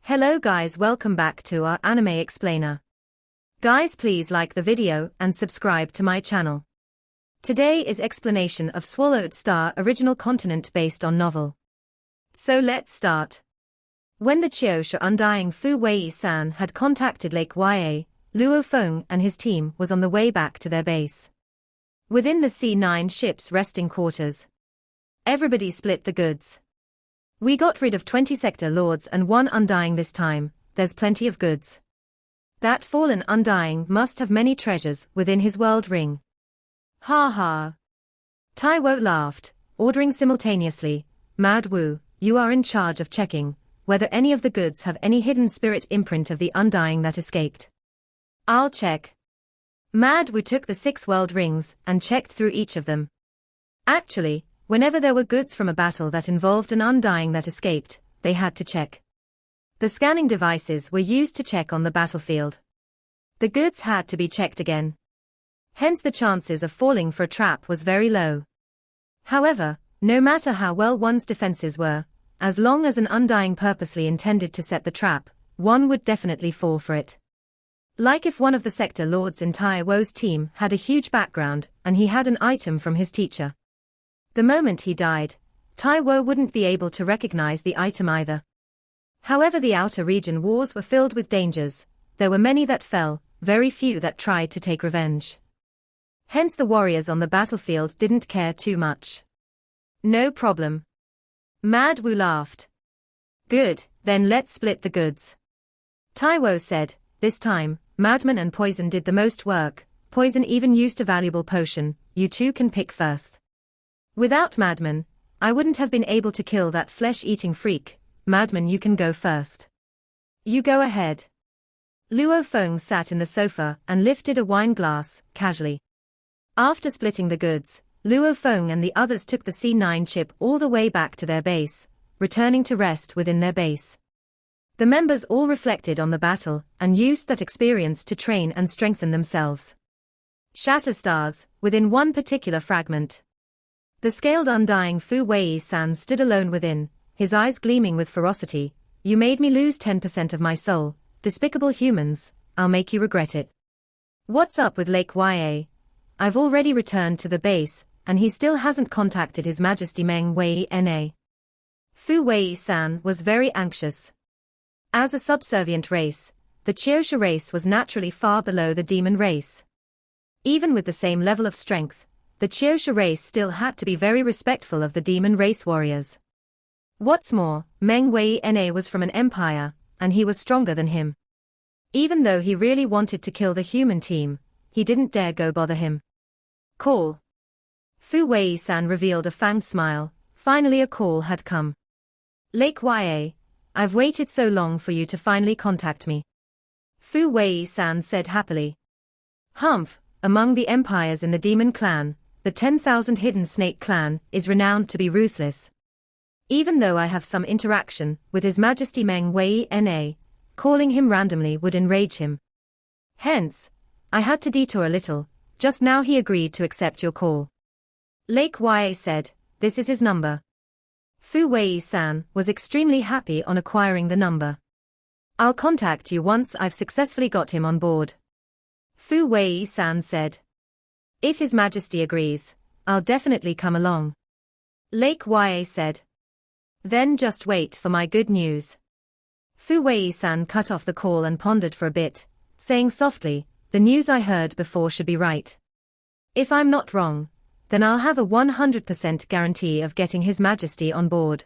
Hello guys, welcome back to our anime explainer. Guys, please like the video and subscribe to my channel. Today is explanation of Swallowed Star original continent based on novel. So let's start. When the Chiosha Undying Fu Wei-san had contacted Lake Ya, Luo Feng and his team was on the way back to their base. Within the C9 ship's resting quarters, everybody split the goods. We got rid of 20 sector lords and one Undying this time. There's plenty of goods. That fallen Undying must have many treasures within his world ring. Ha ha. Taiwo laughed, ordering simultaneously, Mad Wu, you are in charge of checking whether any of the goods have any hidden spirit imprint of the Undying that escaped. I'll check. Mad Wu took the 6 world rings and checked through each of them. Actually, whenever there were goods from a battle that involved an Undying that escaped, they had to check. The scanning devices were used to check on the battlefield. The goods had to be checked again. Hence the chances of falling for a trap was very low. However, no matter how well one's defenses were, as long as an Undying purposely intended to set the trap, one would definitely fall for it. Like if one of the sector lords in Taiwo's team had a huge background and he had an item from his teacher. The moment he died, Taiwo wouldn't be able to recognize the item either. However, the outer region wars were filled with dangers. There were many that fell, very few that tried to take revenge. Hence the warriors on the battlefield didn't care too much. No problem. Mad Wu laughed. Good, then let's split the goods. Taiwo said, this time, Madman and Poison did the most work. Poison even used a valuable potion. You two can pick first. Without Madman, I wouldn't have been able to kill that flesh-eating freak. Madman, you can go first. You go ahead. Luo Feng sat in the sofa and lifted a wine glass, casually. After splitting the goods, Luo Feng and the others took the C9 ship all the way back to their base, returning to rest within their base. The members all reflected on the battle and used that experience to train and strengthen themselves. Shatter stars, within one particular fragment. The scaled Undying Fu Wei-san stood alone within, his eyes gleaming with ferocity. You made me lose 10% of my soul, despicable humans, I'll make you regret it. What's up with Lake Ya? I've already returned to the base, and he still hasn't contacted His Majesty Meng Wei-na. Fu Wei-san was very anxious. As a subservient race, the Chiosha race was naturally far below the demon race. Even with the same level of strength, the Chiosha race still had to be very respectful of the demon race warriors. What's more, Meng Wei-na was from an empire, and he was stronger than him. Even though he really wanted to kill the human team, he didn't dare go bother him. Call. Fu Wei-san revealed a fanged smile. Finally a call had come. Lake Ya, I've waited so long for you to finally contact me. Fu Wei-san said happily. Humph, among the empires in the demon clan, the 10,000 Hidden Snake clan is renowned to be ruthless. Even though I have some interaction with His Majesty Meng Wei-na, calling him randomly would enrage him. Hence, I had to detour a little. Just now he agreed to accept your call. Lake Ya said, this is his number. Fu Wei-san was extremely happy on acquiring the number. I'll contact you once I've successfully got him on board. Fu Wei-san said. If His Majesty agrees, I'll definitely come along. Lake Ya said. Then just wait for my good news. Fu Wei-san cut off the call and pondered for a bit, saying softly, the news I heard before should be right. If I'm not wrong, then I'll have a 100% guarantee of getting His Majesty on board.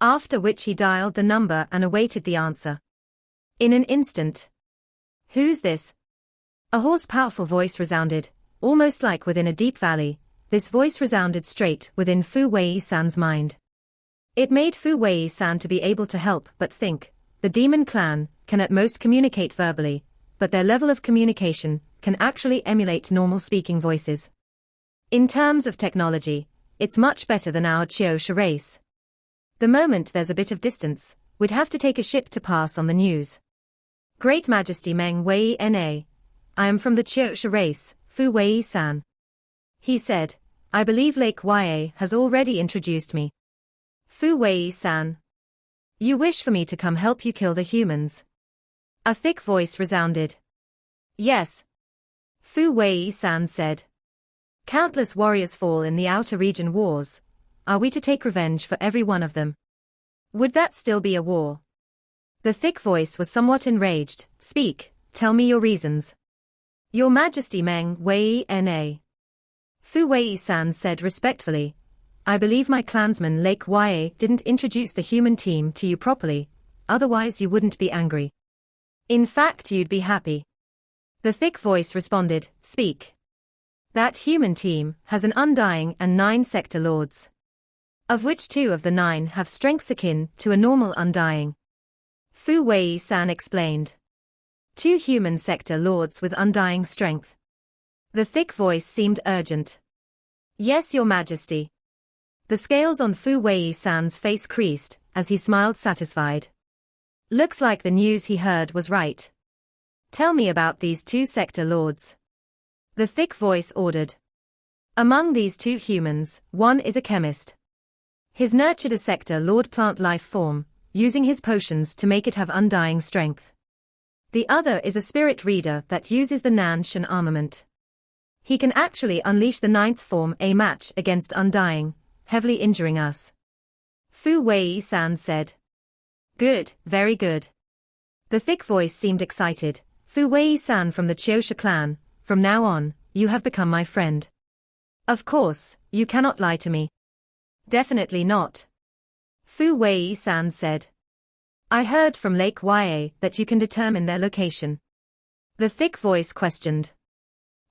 After which he dialed the number and awaited the answer. In an instant. Who's this? A hoarse, powerful voice resounded, almost like within a deep valley. This voice resounded straight within Fu Wei-san's mind. It made Fu Wei-san to be able to help but think. The demon clan can at most communicate verbally, but their level of communication can actually emulate normal speaking voices. In terms of technology, it's much better than our Chiosha race. The moment there's a bit of distance, we'd have to take a ship to pass on the news. Great Majesty Meng Wei-na, I am from the Chiosha race, Fu Wei-san. He said, I believe Lake Ya has already introduced me. Fu Wei-san. You wish for me to come help you kill the humans? A thick voice resounded. Yes. Fu Wei-san said. Countless warriors fall in the outer region wars. Are we to take revenge for every one of them? Would that still be a war? The thick voice was somewhat enraged. Speak, tell me your reasons. Your Majesty Meng Wei-na. Fu Wei-san said respectfully. I believe my clansman Lake Wei didn't introduce the human team to you properly, otherwise you wouldn't be angry. In fact you'd be happy. The thick voice responded, Speak. That human team has an undying and 9 sector lords. Of which 2 of the 9 have strengths akin to a normal undying. Fu Wei-san explained. 2 human sector lords with undying strength. The thick voice seemed urgent. Yes, Your Majesty. The scales on Fu Wei-san's face creased, as he smiled satisfied. Looks like the news he heard was right. Tell me about these 2 sector lords. The thick voice ordered. Among these 2 humans, one is a chemist. He's nurtured a sector lord plant life form, using his potions to make it have undying strength. The other is a spirit reader that uses the Nanshan armament. He can actually unleash the 9th form a match against undying, heavily injuring us. Fu Wei-san said. Good, very good. The thick voice seemed excited. Fu Wei-san from the Chiosha clan, from now on, you have become my friend. Of course, you cannot lie to me. Definitely not. Fu Wei-san said. I heard from Lake Wei that you can determine their location. The thick voice questioned.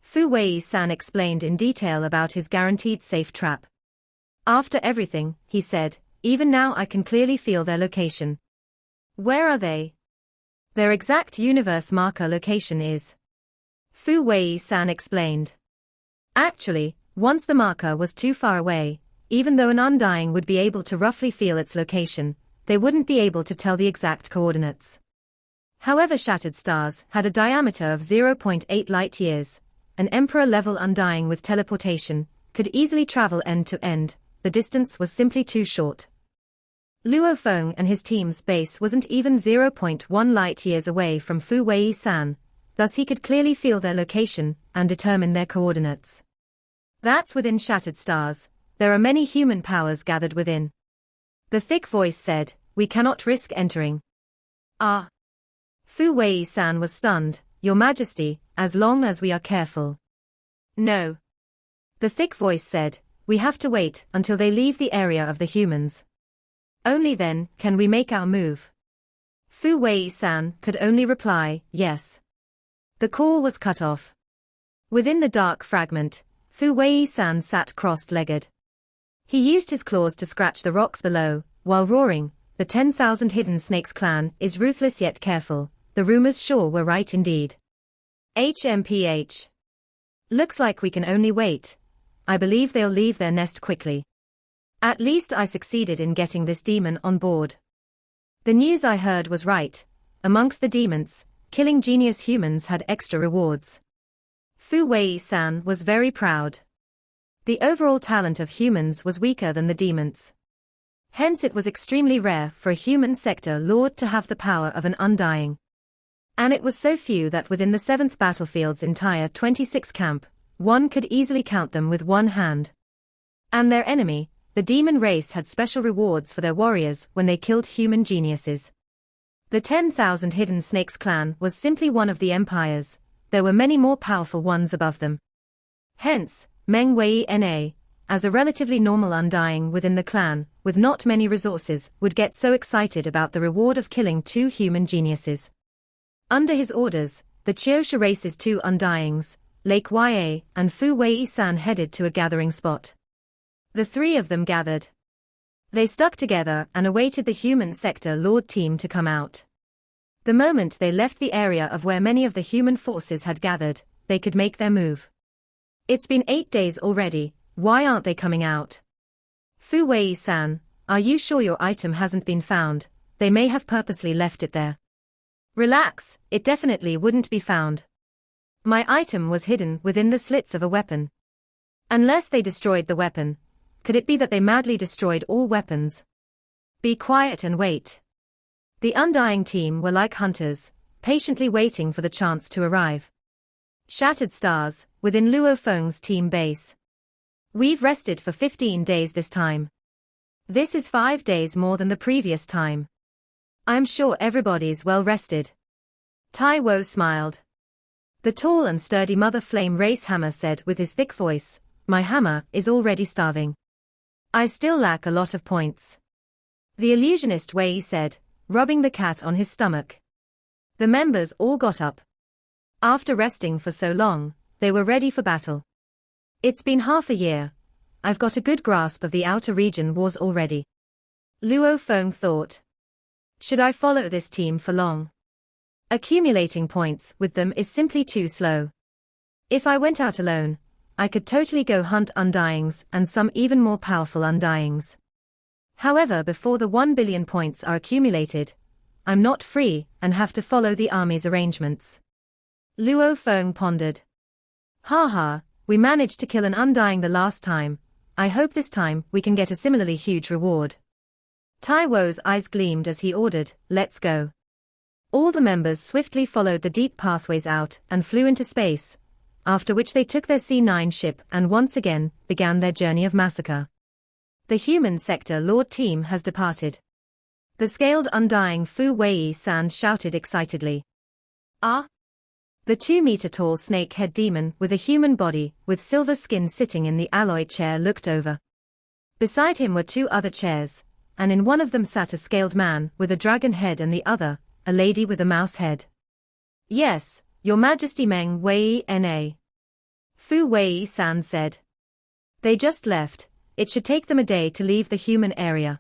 Fu Wei-san explained in detail about his guaranteed safe trap. After everything, he said, even now I can clearly feel their location. Where are they? Their exact universe marker location is. Fu Wei-san explained. Actually, once the marker was too far away, even though an undying would be able to roughly feel its location, they wouldn't be able to tell the exact coordinates. However, shattered stars had a diameter of 0.8 light-years. An Emperor-level undying with teleportation could easily travel end to end. The distance was simply too short. Luo Feng and his team's base wasn't even 0.1 light-years away from Fu Wei-san, thus he could clearly feel their location and determine their coordinates. That's within shattered stars. There are many human powers gathered within. The thick voice said, we cannot risk entering. Ah. Fu Wei-san was stunned. Your Majesty, as long as we are careful. No. The thick voice said, we have to wait until they leave the area of the humans. Only then can we make our move. Fu Wei-san could only reply, yes. The call was cut off. Within the dark fragment, Fu Wei-san sat crossed-legged. He used his claws to scratch the rocks below, while roaring, the 10,000 Hidden Snakes clan is ruthless yet careful. The rumors sure were right indeed. HMPH. Looks like we can only wait. I believe they'll leave their nest quickly. At least I succeeded in getting this demon on board. The news I heard was right. Amongst the demons, killing genius humans had extra rewards. Fu Wei-san was very proud. The overall talent of humans was weaker than the demons. Hence it was extremely rare for a human sector lord to have the power of an undying. And it was so few that within the 7th battlefield's entire 26 camp, one could easily count them with one hand. And their enemy, the demon race, had special rewards for their warriors when they killed human geniuses. The 10,000 Hidden Snakes clan was simply one of the empires. There were many more powerful ones above them. Hence, Meng Wei-na, as a relatively normal undying within the clan, with not many resources, would get so excited about the reward of killing 2 human geniuses. Under his orders, the Chiosha race's 2 undyings, Lake Wei and Fu Wei-san, headed to a gathering spot. The 3 of them gathered. They stuck together and awaited the human sector lord team to come out. The moment they left the area of where many of the human forces had gathered, they could make their move. It's been 8 days already, why aren't they coming out? Fu Wei-san, are you sure your item hasn't been found? They may have purposely left it there. Relax, it definitely wouldn't be found. My item was hidden within the slits of a weapon. Unless they destroyed the weapon, could it be that they madly destroyed all weapons? Be quiet and wait. The Undying team were like hunters, patiently waiting for the chance to arrive. Shattered stars, within Luo Feng's team base. We've rested for 15 days this time. This is 5 days more than the previous time. I'm sure everybody's well rested. Tai Wo smiled. The tall and sturdy Mother Flame Race Hammer said with his thick voice, "My hammer is already starving. I still lack a lot of points." The illusionist Wei said, rubbing the cat on his stomach. The members all got up. After resting for so long, they were ready for battle. It's been half a year. I've got a good grasp of the outer region wars already. Luo Feng thought. Should I follow this team for long? Accumulating points with them is simply too slow. If I went out alone, I could totally go hunt Undyings and some even more powerful Undyings. However, before the 1 billion points are accumulated, I'm not free and have to follow the army's arrangements. Luo Feng pondered. Haha, we managed to kill an Undying the last time. I hope this time we can get a similarly huge reward. Tai Wo's eyes gleamed as he ordered, "Let's go." All the members swiftly followed the deep pathways out and flew into space, after which they took their C9 ship and once again began their journey of massacre. The human sector Lord team has departed. The scaled Undying Fu Wei-san shouted excitedly. Ah! The 2-meter-tall snake-head demon with a human body with silver skin sitting in the alloy chair looked over. Beside him were 2 other chairs, and in one of them sat a scaled man with a dragon head and the other, a lady with a mouse head. "Yes, Your Majesty Meng Wei-na," Fu Wei-san said. "They just left. It should take them a day to leave the human area."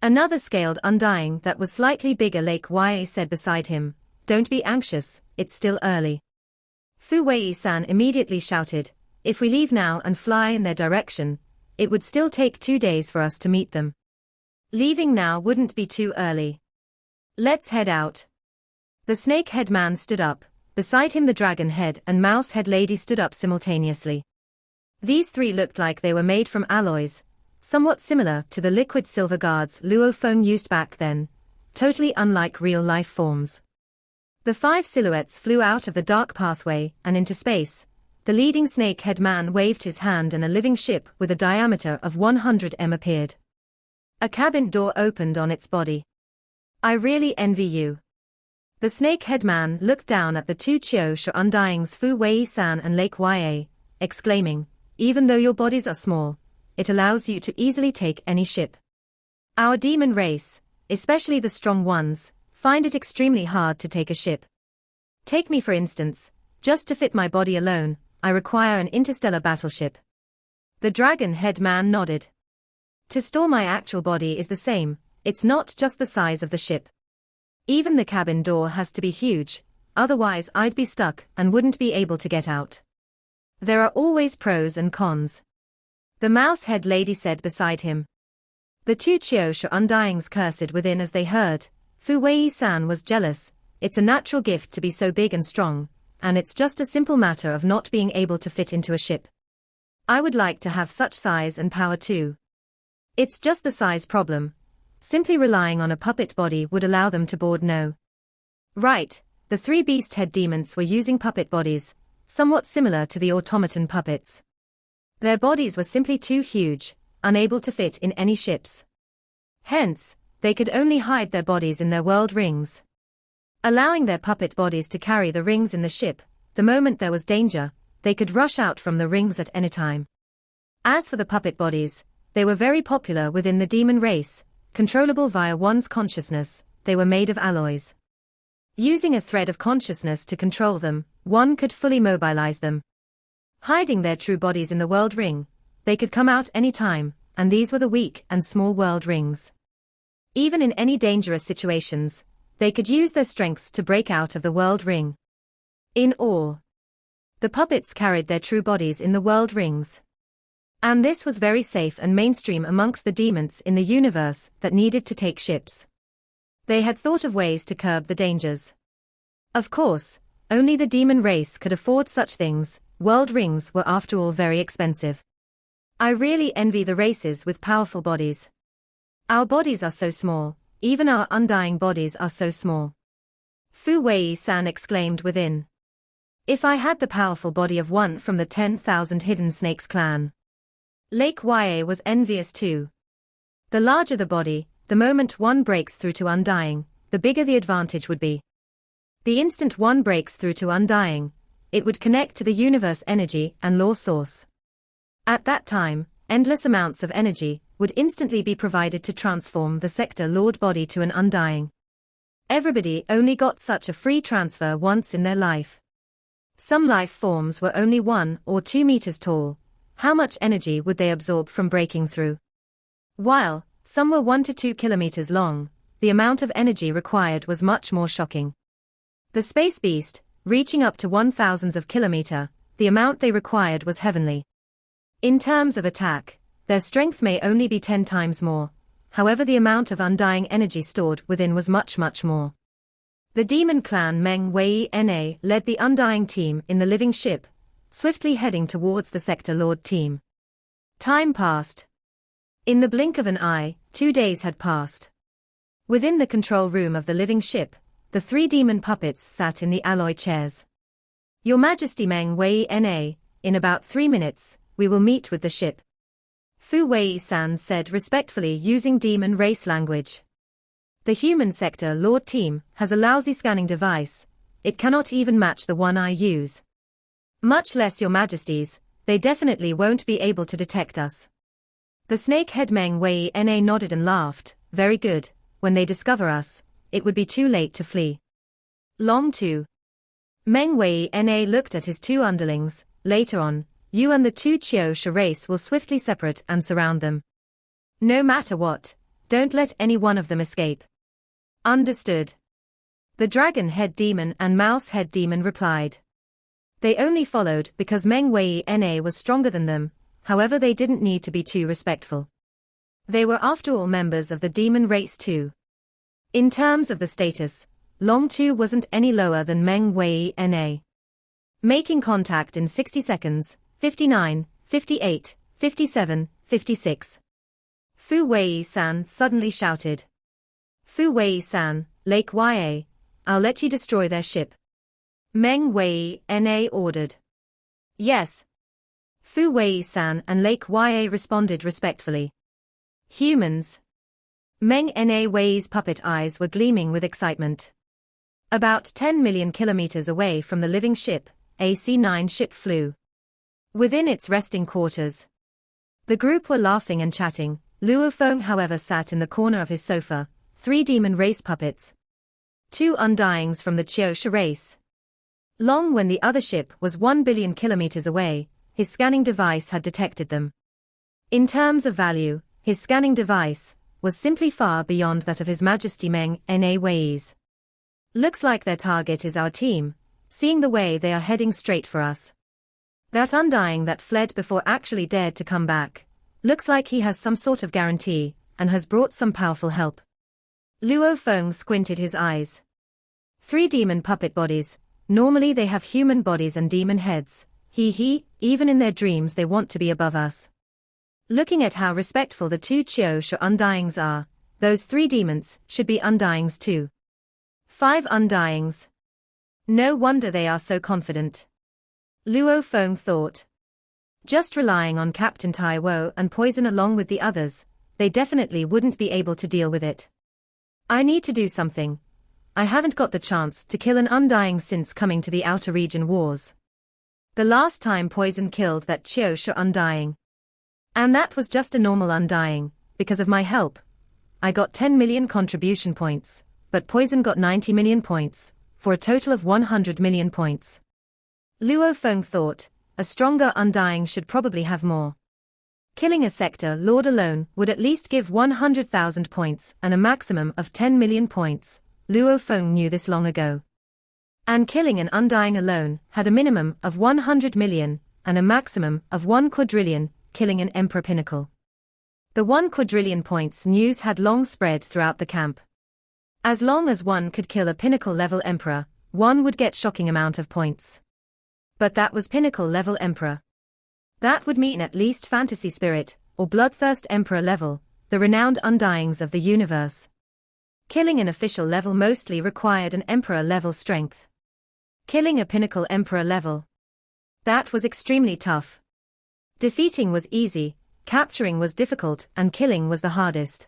Another scaled Undying that was slightly bigger Lake Wei said beside him, "Don't be anxious, it's still early." Fu Wei-san immediately shouted, "If we leave now and fly in their direction, it would still take 2 days for us to meet them. Leaving now wouldn't be too early. Let's head out." The snake-head man stood up, beside him the dragon-head and mouse-head lady stood up simultaneously. These 3 looked like they were made from alloys, somewhat similar to the liquid silver guards Luo Feng used back then, totally unlike real-life forms. The 5 silhouettes flew out of the dark pathway and into space. The leading snake-head man waved his hand and a living ship with a diameter of 100 m appeared. A cabin door opened on its body. "I really envy you." The snake-head man looked down at the 2 Chiosha Undyings Fu Wei-san and Lake Wei, exclaiming, "Even though your bodies are small, it allows you to easily take any ship. Our demon race, especially the strong ones, find it extremely hard to take a ship. Take me for instance, just to fit my body alone, I require an interstellar battleship." The dragon-head man nodded. "To store my actual body is the same, it's not just the size of the ship. Even the cabin door has to be huge, otherwise I'd be stuck and wouldn't be able to get out. There are always pros and cons." The mouse-head lady said beside him. The 2 Chiosha Undyings cursed within as they heard. Fu Wei-san was jealous. It's a natural gift to be so big and strong, and it's just a simple matter of not being able to fit into a ship. I would like to have such size and power too. It's just the size problem. Simply relying on a puppet body would allow them to board no. Right, the 3 beast-head demons were using puppet bodies, somewhat similar to the automaton puppets. Their bodies were simply too huge, unable to fit in any ships. Hence, they could only hide their bodies in their world rings. Allowing their puppet bodies to carry the rings in the ship, the moment there was danger, they could rush out from the rings at any time. As for the puppet bodies, they were very popular within the demon race, controllable via one's consciousness. They were made of alloys. Using a thread of consciousness to control them, one could fully mobilize them. Hiding their true bodies in the world ring, they could come out any time, and these were the weak and small world rings. Even in any dangerous situations, they could use their strengths to break out of the world ring. In all, the puppets carried their true bodies in the world rings. And this was very safe and mainstream amongst the demons in the universe that needed to take ships. They had thought of ways to curb the dangers. Of course, only the demon race could afford such things. World rings were after all very expensive. I really envy the races with powerful bodies. Our bodies are so small, even our undying bodies are so small. Fu Wei-san exclaimed within. If I had the powerful body of one from the 10,000 Hidden Snakes clan. Lake Wei was envious too. The larger the body, the moment one breaks through to undying, the bigger the advantage would be. The instant one breaks through to undying, it would connect to the universe energy and law source. At that time, endless amounts of energy would instantly be provided to transform the sector lord body to an undying. Everybody only got such a free transfer once in their life. Some life forms were only 1 or 2 meters tall. How much energy would they absorb from breaking through? While some were 1 to 2 kilometers long, the amount of energy required was much more shocking. The space beast, reaching up to 1,000 of kilometer, the amount they required was heavenly. In terms of attack, their strength may only be 10 times more, however the amount of undying energy stored within was much more. The demon clan Meng Wei Na led the undying team in the living ship, swiftly heading towards the sector lord team. Time passed. In the blink of an eye, 2 days had passed. Within the control room of the living ship, the 3 demon puppets sat in the alloy chairs. Your Majesty Meng Wei Na, in about 3 minutes, we will meet with the ship. Fu Wei-san said respectfully using demon race language. The human sector lord team has a lousy scanning device, it cannot even match the one I use. Much less your majesties, they definitely won't be able to detect us. The snakehead Meng Wei Na nodded and laughed, very good, when they discover us, it would be too late to flee. Long too. Meng Wei Na looked at his 2 underlings, later on, you and the 2 Chiosha race will swiftly separate and surround them. No matter what, don't let any one of them escape. Understood. The dragon head demon and mouse head demon replied. They only followed because Meng Wei Na was stronger than them, however they didn't need to be too respectful. They were after all members of the demon race too. In terms of the status, Long Tu wasn't any lower than Meng Wei Na. Making contact in 60 seconds, 59, 58, 57, 56. Fu Wei-san suddenly shouted. Fu Wei-san, Lake Wei, I'll let you destroy their ship. Meng Wei Na ordered. Yes. Fu Wei-san and Lake Wei responded respectfully. Humans. Meng Na Wei's puppet eyes were gleaming with excitement. About 10 million kilometers away from the living ship, a C-9 ship flew. Within its resting quarters. The group were laughing and chatting. Luo Feng however sat in the corner of his sofa, 3 demon race puppets. 2 undyings from the Chiosha race. Long when the other ship was 1 billion kilometers away, his scanning device had detected them. In terms of value, his scanning device was simply far beyond that of His Majesty Meng Na Wei's. Looks like their target is our team, seeing the way they are heading straight for us. That undying that fled before actually dared to come back. Looks like he has some sort of guarantee, and has brought some powerful help. Luo Feng squinted his eyes. 3 demon puppet bodies, normally they have human bodies and demon heads, even in their dreams they want to be above us. Looking at how respectful the 2 Chiosha undyings are, those 3 demons should be undyings too. 5 undyings. No wonder they are so confident. Luo Feng thought. Just relying on Captain Tai Wo and Poison along with the others, they definitely wouldn't be able to deal with it. I need to do something. I haven't got the chance to kill an undying since coming to the Outer Region Wars. The last time Poison killed that Chiosha undying. And that was just a normal undying, because of my help. I got 10 million contribution points, but Poison got 90 million points, for a total of 100 million points. Luo Feng thought, a stronger undying should probably have more. Killing a sector lord alone would at least give 100,000 points and a maximum of 10 million points. Luo Feng knew this long ago. And killing an undying alone had a minimum of 100 million and a maximum of 1 quadrillion, killing an emperor pinnacle. The 1 quadrillion points news had long spread throughout the camp. As long as one could kill a pinnacle level emperor, one would get shocking amount of points. But that was pinnacle level emperor. That would mean at least fantasy spirit, or bloodthirst emperor level, the renowned undyings of the universe. Killing an official level mostly required an emperor level strength. Killing a pinnacle emperor level, that was extremely tough. Defeating was easy, capturing was difficult, and killing was the hardest.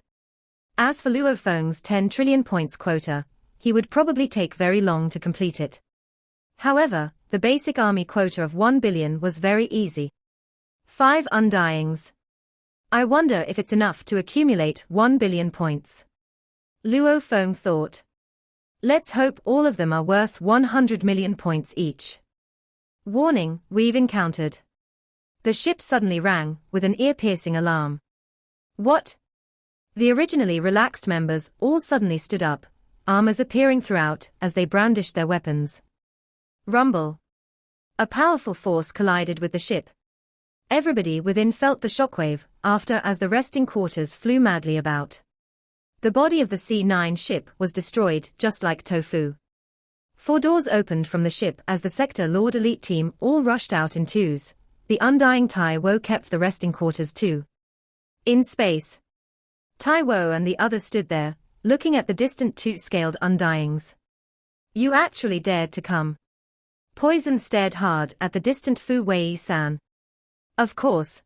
As for Luo Feng's 10 trillion points quota, he would probably take very long to complete it. However, the basic army quota of 1 billion was very easy. 5 undyings. I wonder if it's enough to accumulate 1 billion points. Luo Feng thought. Let's hope all of them are worth 100 million points each. Warning, we've encountered. The ship suddenly rang, with an ear-piercing alarm. What? The originally relaxed members all suddenly stood up, armors appearing throughout as they brandished their weapons. Rumble. A powerful force collided with the ship. Everybody within felt the shockwave, after as the resting quarters flew madly about. The body of the C9 ship was destroyed just like tofu. 4 doors opened from the ship as the Sector Lord elite team all rushed out in twos. The undying Tai Wo kept the resting quarters too. In space, Tai Wo and the others stood there, looking at the distant 2-scaled undyings. You actually dared to come. Poison stared hard at the distant Fu Wei-san. Of course.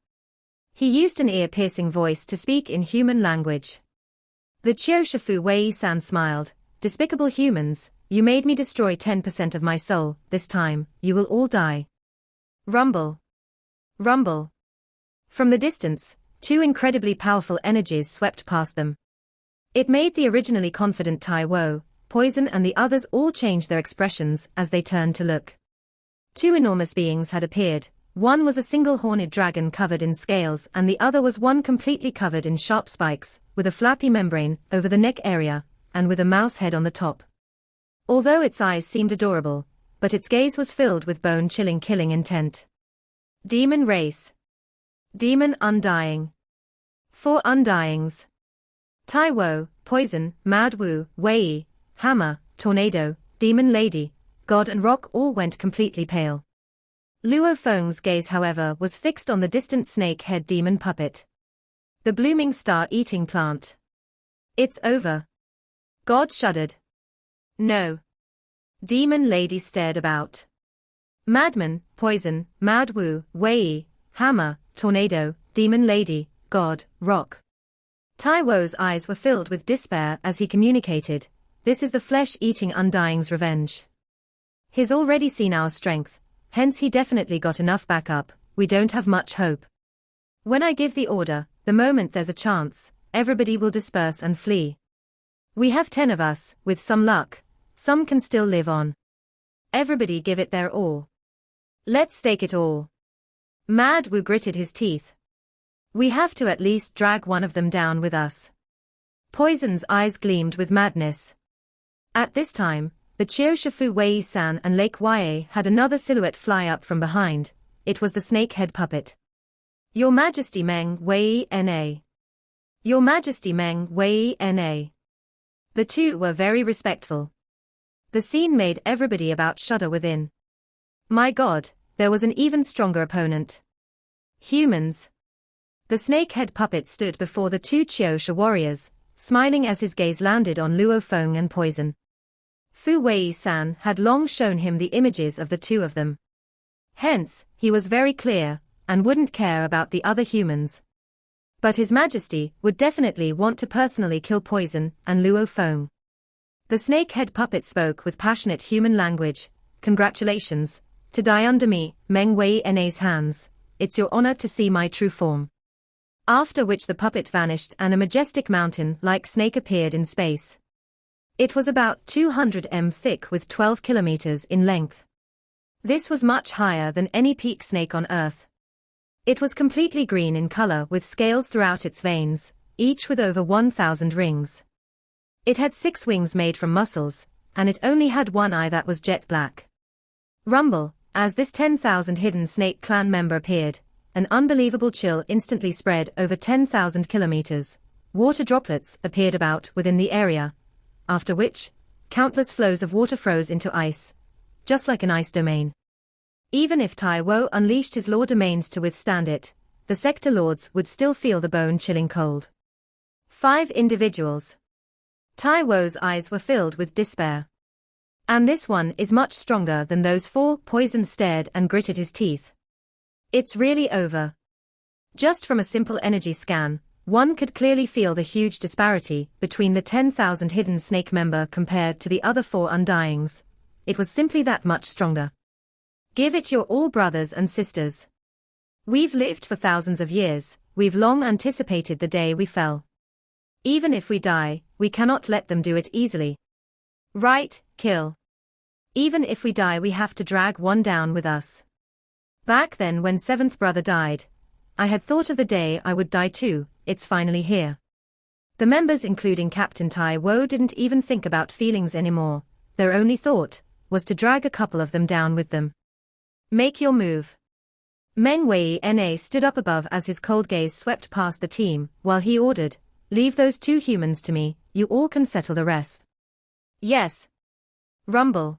He used an ear-piercing voice to speak in human language. The Chiosha Fu Wei-san smiled. Despicable humans, you made me destroy 10% of my soul. This time, you will all die. Rumble. Rumble. From the distance, 2 incredibly powerful energies swept past them. It made the originally confident Tai Wo, Poison and the others all change their expressions as they turned to look. 2 enormous beings had appeared. One was a single horned dragon covered in scales and the other was one completely covered in sharp spikes, with a flappy membrane over the neck area, and with a mouse head on the top. Although its eyes seemed adorable, but its gaze was filled with bone-chilling killing intent. Demon race. Demon undying. 4 undyings. Tai Wo, Poison, Mad Wu, Wei, Hammer, Tornado, Demon Lady, God and Rock all went completely pale. Luo Feng's gaze however was fixed on the distant snake-head demon puppet. The blooming star-eating plant. It's over. God shuddered. No. Demon Lady stared about. Madman, Poison, Mad Wu, Wei, Hammer, Tornado, Demon Lady, God, Rock. Tai Wo's eyes were filled with despair as he communicated, this is the flesh-eating undying's revenge. He's already seen our strength, hence he definitely got enough backup, we don't have much hope. When I give the order, the moment there's a chance, everybody will disperse and flee. We have 10 of us, with some luck, some can still live on. Everybody give it their all. Let's stake it all. Mad Wu gritted his teeth. We have to at least drag one of them down with us. Poison's eyes gleamed with madness. At this time, the Chiosha Fu Wei-san and Lake Wei had another silhouette fly up from behind. It was the snake-head puppet. Your Majesty Meng Wei Na. Your Majesty Meng Wei Na. The two were very respectful. The scene made everybody about shudder within. My God, there was an even stronger opponent. Humans. The snake-head puppet stood before the 2 Chiosha warriors, smiling as his gaze landed on Luo Feng and Poison. Fu Wei-san had long shown him the images of the 2 of them. Hence, he was very clear, and wouldn't care about the other humans. But His Majesty would definitely want to personally kill Poison and Luo Feng. The snake-head puppet spoke with passionate human language. Congratulations, to die under me, Meng Wei Na's hands. It's your honor to see my true form. After which the puppet vanished and a majestic mountain-like snake appeared in space. It was about 200 m thick with 12 kilometers in length. This was much higher than any peak snake on Earth. It was completely green in color with scales throughout its veins, each with over 1,000 rings. It had 6 wings made from muscles, and it only had one eye that was jet black. Rumble, as this 10,000 hidden snake clan member appeared, an unbelievable chill instantly spread over 10,000 kilometers. Water droplets appeared about within the area, after which, countless flows of water froze into ice, just like an ice domain. Even if Tai Wo unleashed his law domains to withstand it, the sector lords would still feel the bone-chilling cold. 5 individuals. Taiwo's eyes were filled with despair. And this one is much stronger than those four. Poison stared and gritted his teeth. It's really over. Just from a simple energy scan, one could clearly feel the huge disparity between the 10,000 hidden snake member compared to the other four undyings. It was simply that much stronger. Give it your all, brothers and sisters. We've lived for thousands of years, we've long anticipated the day we fell. Even if we die, we cannot let them do it easily. Right, kill. Even if we die, we have to drag one down with us. Back then, when seventh brother died, I had thought of the day I would die too. It's finally here. The members, including Captain Taiwo, didn't even think about feelings anymore. Their only thought was to drag a couple of them down with them. Make your move. Meng Wei-na stood up above as his cold gaze swept past the team, while he ordered, "Leave those two humans to me, you all can settle the rest." Yes. Rumble.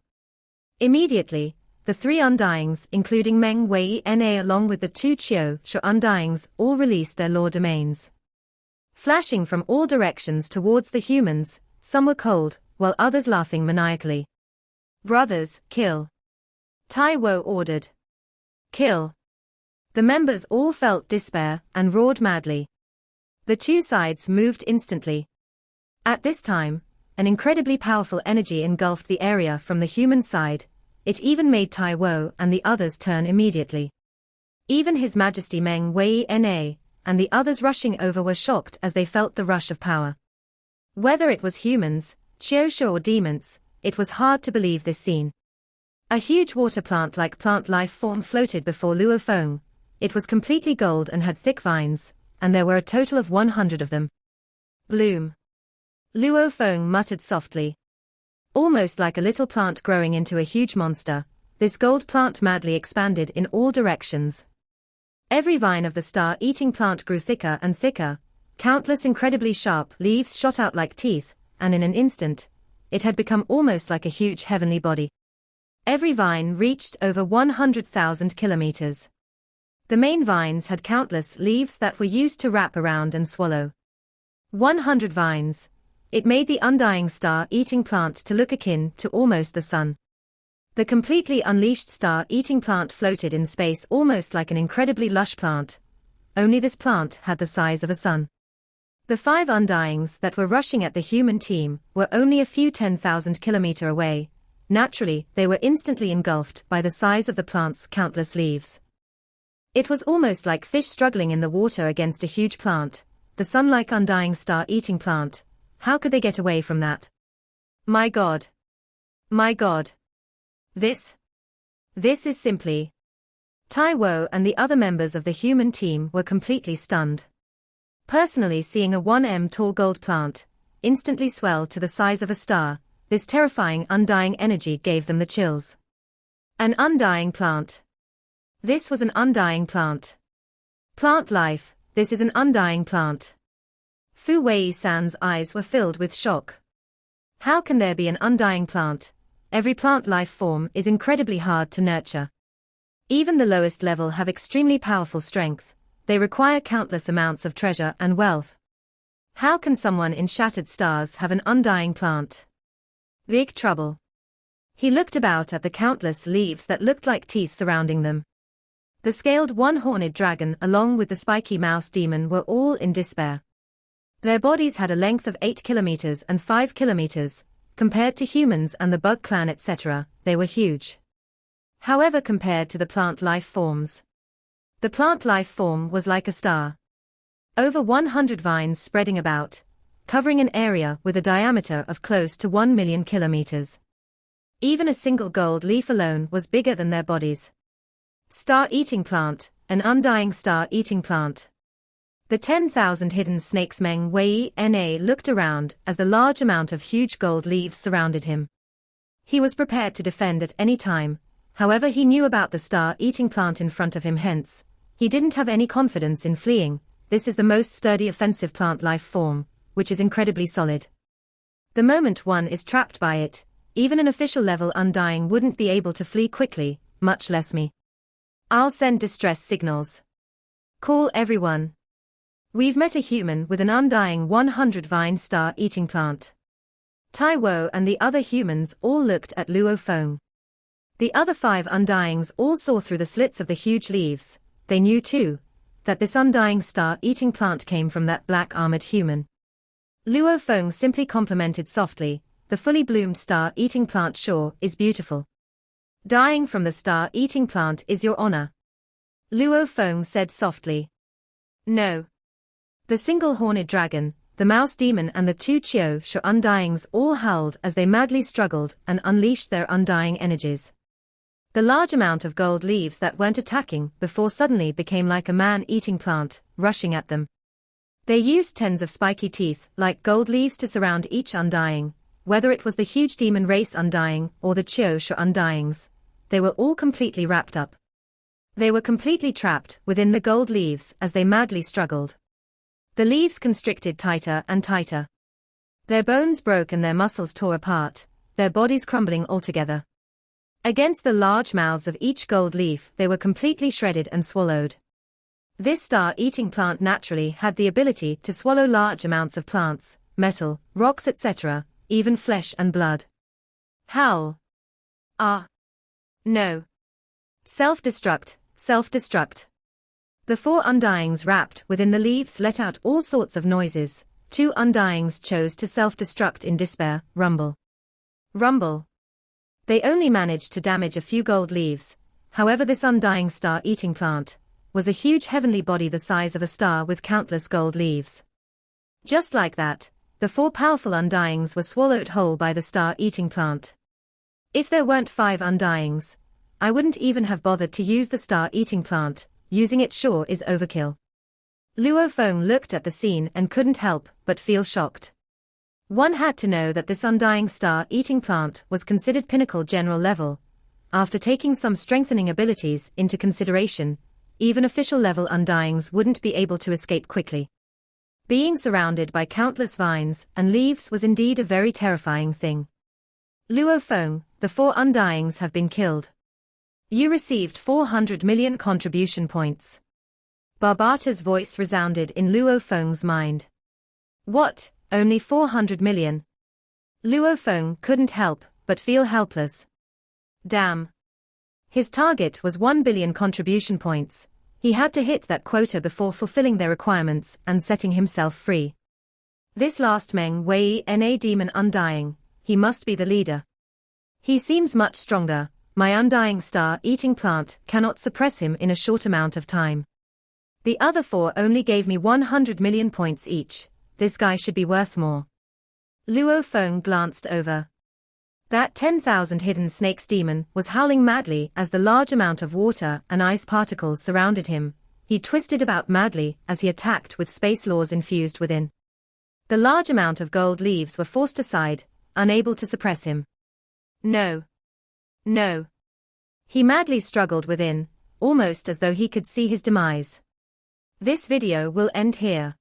Immediately, the three undyings, including Meng Wei-na along with the two Chiu-Shu undyings, all released their law domains. Flashing from all directions towards the humans, some were cold, while others laughing maniacally. "Brothers, kill." Taiwo ordered. "Kill." The members all felt despair and roared madly. The two sides moved instantly. At this time, an incredibly powerful energy engulfed the area from the human side. It even made Taiwo and the others turn immediately. Even His Majesty Meng Wei-na and the others rushing over were shocked as they felt the rush of power. Whether it was humans, Chiu-Shu or demons, it was hard to believe this scene. A huge water plant-like plant life form floated before Luo Feng. It was completely gold and had thick vines, and there were a total of 100 of them. Bloom. Luo Feng muttered softly. Almost like a little plant growing into a huge monster, this gold plant madly expanded in all directions. Every vine of the star-eating plant grew thicker and thicker. Countless incredibly sharp leaves shot out like teeth, and in an instant, it had become almost like a huge heavenly body. Every vine reached over 100,000 kilometers. The main vines had countless leaves that were used to wrap around and swallow. 100 vines. It made the undying star-eating plant to look akin to almost the sun. The completely unleashed star-eating plant floated in space almost like an incredibly lush plant. Only this plant had the size of a sun. The 5 undyings that were rushing at the human team were only a few 10,000 kilometers away. Naturally, they were instantly engulfed by the size of the plant's countless leaves. It was almost like fish struggling in the water against a huge plant, the sun-like undying star-eating plant. How could they get away from that? My God. My God. This is simply... Taiwo and the other members of the human team were completely stunned. Personally, seeing a 1 m tall gold plant instantly swell to the size of a star, this terrifying undying energy gave them the chills. An undying plant. This was an undying plant. Plant life, this is an undying plant. Fu Wei-san's eyes were filled with shock. How can there be an undying plant? Every plant life form is incredibly hard to nurture. Even the lowest level have extremely powerful strength. They require countless amounts of treasure and wealth. How can someone in shattered stars have an undying plant? Big trouble. He looked about at the countless leaves that looked like teeth surrounding them. The scaled one-horned dragon along with the spiky mouse demon were all in despair. Their bodies had a length of 8 kilometers and 5 kilometers. Compared to humans and the bug clan etc., they were huge. However, compared to the plant life forms, the plant life form was like a star. Over 100 vines spreading about, covering an area with a diameter of close to 1 million kilometers. Even a single gold leaf alone was bigger than their bodies. Star-eating plant, an undying star-eating plant. The 10,000 hidden snakes. Meng Wei-na looked around as the large amount of huge gold leaves surrounded him. He was prepared to defend at any time, however he knew about the star-eating plant in front of him, hence, he didn't have any confidence in fleeing. This is the most sturdy offensive plant life form, which is incredibly solid. The moment one is trapped by it, even an official level undying wouldn't be able to flee quickly, much less me. I'll send distress signals. Call everyone. We've met a human with an undying 100 vine star-eating plant. Tai Wo and the other humans all looked at Luo Feng. The other 5 undyings all saw through the slits of the huge leaves. They knew too that this undying star-eating plant came from that black armored human. Luo Feng simply complimented softly, "The fully bloomed star-eating plant sure is beautiful. Dying from the star-eating plant is your honor." Luo Feng said softly. "No." The single-horned dragon, the mouse demon and the 2 Qiu Shu undyings all howled as they madly struggled and unleashed their undying energies. The large amount of gold leaves that weren't attacking before suddenly became like a man-eating plant, rushing at them. They used tens of spiky teeth like gold leaves to surround each undying, whether it was the huge demon race undying or the Qiu Shu undyings. They were all completely wrapped up. They were completely trapped within the gold leaves as they madly struggled. The leaves constricted tighter and tighter. Their bones broke and their muscles tore apart, their bodies crumbling altogether. Against the large mouths of each gold leaf they were completely shredded and swallowed. This star-eating plant naturally had the ability to swallow large amounts of plants, metal, rocks etc., even flesh and blood. Howl. Ah. No. Self-destruct, self-destruct. The 4 undyings wrapped within the leaves let out all sorts of noises. 2 undyings chose to self-destruct in despair, rumble. Rumble. They only managed to damage a few gold leaves. However, this undying star-eating plant was a huge heavenly body the size of a star with countless gold leaves. Just like that, the 4 powerful undyings were swallowed whole by the star-eating plant. If there weren't 5 undyings, I wouldn't even have bothered to use the star-eating plant. Using it sure is overkill. Luo Feng looked at the scene and couldn't help but feel shocked. One had to know that this undying star-eating plant was considered pinnacle general level. After taking some strengthening abilities into consideration, even official level undyings wouldn't be able to escape quickly. Being surrounded by countless vines and leaves was indeed a very terrifying thing. Luo Feng, the 4 undyings have been killed. You received 400 million contribution points. Barbata's voice resounded in Luo Feng's mind. What? Only 400 million? Luo Feng couldn't help but feel helpless. Damn. His target was 1 billion contribution points. He had to hit that quota before fulfilling their requirements and setting himself free. This last Meng Wei Na demon undying, he must be the leader. He seems much stronger. My undying star-eating plant cannot suppress him in a short amount of time. The other 4 only gave me 100 million points each. This guy should be worth more. Luo Feng glanced over. That 10,000 hidden snakes demon was howling madly as the large amount of water and ice particles surrounded him. He twisted about madly as he attacked with space laws infused within. The large amount of gold leaves were forced aside, unable to suppress him. No. No. He madly struggled within, almost as though he could see his demise. This video will end here.